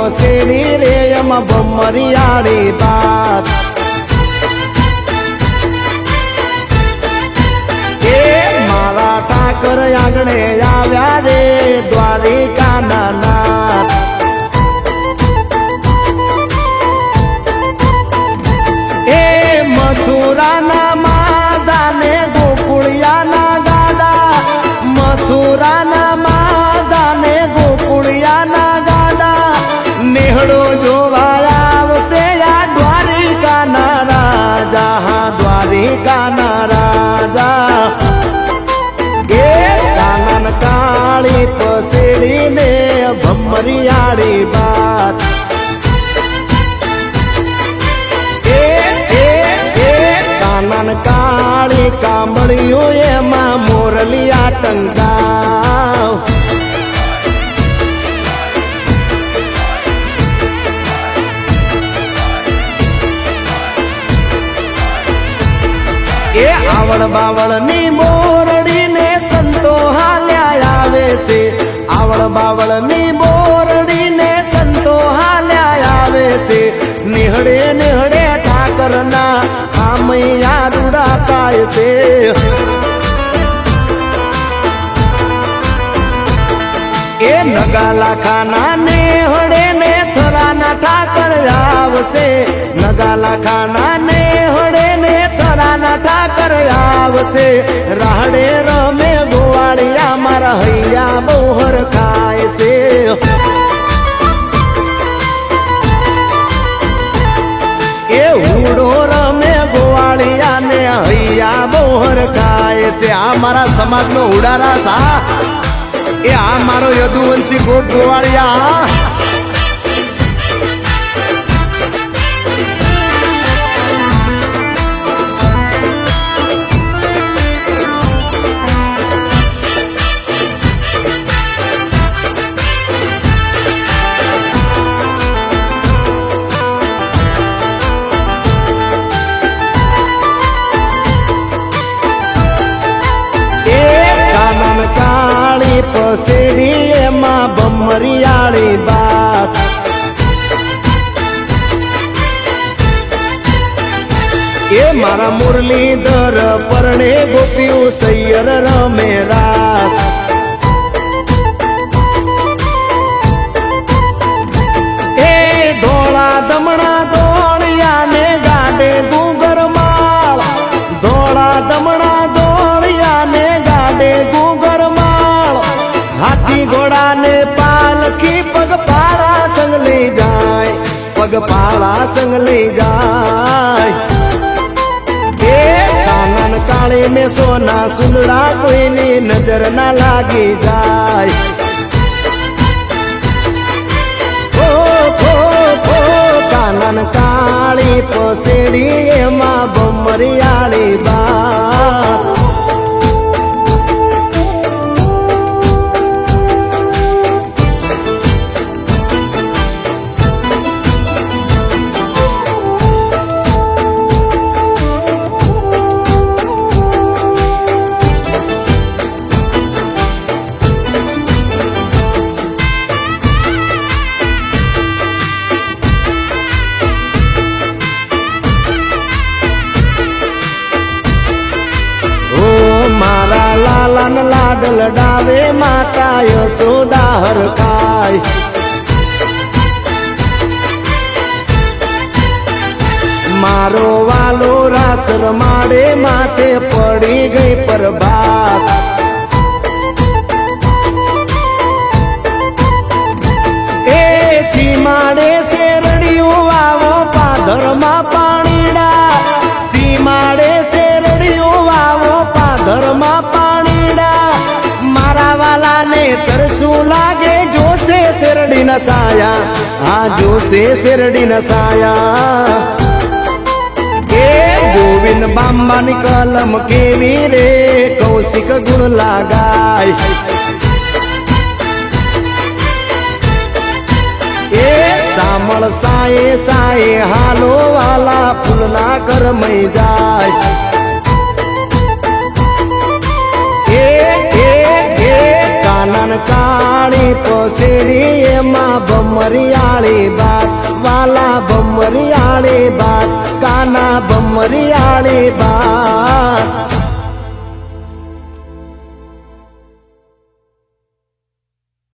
પસેડી રે એમાં ભમરિયાળી બાત એ મારા ઠાકર આંગણે આવ્યા રે દ્વારિકાના નાથ એ મથુરાના માદાને ગોકુળિયાના ગાડા મથુરાના માદાને ગોકુળિયાના ગાડા નેહડો જોવા આવશે આ દ્વારિકાના રાજા હા દ્વારિકાના રાજા એ કાનન કાળી પસેડીને ભમરિયાળી બાત કાનન કાળી કામળિયો એમાં મોરલિયા ટંકાવ એ આવડ બાવળ ની મોરડીને સંતો હાલ્યા આવે છે આવડ બાવળ ની મોરડીને સંતો હાલ્યા આવે છે નિહળે નિહળે ઠાકરના આમૈયા રૂડા થાય છે એ નગાલા ખાના ને હળે ને થરાના ઠાકર આવશે નગાલા ખાના ને હળે ને થરાના ઠાકર આવશે રાહડે રમે ગોવાળિયા મારા હૈયા બહુર ખાય છે એ હુડો રમે ગોવાળિયા ને હૈયા બહુર ખાય છે આ મારા સમાજનો ઉડારા સા એ આ મારો યદુવંશી ગોટ ગોવાળિયા પસેડી એમાં ભમરિયાળી બાત એ મારા મુરલીધર પરણે ગોપીઓ સૈયર રમે રાસ એ ધોળા દમણા દોળિયા ને ગાડે ગુગર માળ ધોળા દમણા દોળિયા ને ગાડે ગુગર માળ હાથી ઘોડા ને પાલખી પગપાળા સંગ લઈ જાય પગપાળા સંગ લઈ જાય એ કાનન કાળી ને સોના સુંદડા કોઈની નજર ના લાગી જાય કાનન કાળી પસેડી એમાં ભમરિયાળી બાત લાડલ ડાવે માતા યશોદા હરખાય મારો વાલો રાસ રમાડે માથે પડી ગઈ પ્રભાત એ સીમાડે શેરડિયું વાવો પાધરમાં પાણીડા સીમાડે શેરડિયું વાવો પાધરમાં મારા વાલા ને તરસું લાગે જોશે શેરડી ના સાયા આ જોશે શેરડી ના સાયા એ ગોવિંદ બાંબાની કલમ કેવી રે કૌશિક ગુણ લાગાય એ સામળ સાએ સાએ હાલો વાલા ફૂલના કરમઈ જાય કાનન કાળી પસેડી એમાં ભમરિયાળી બાત વાલા ભમરિયાળી બાત કાના ભમરિયાળી બાત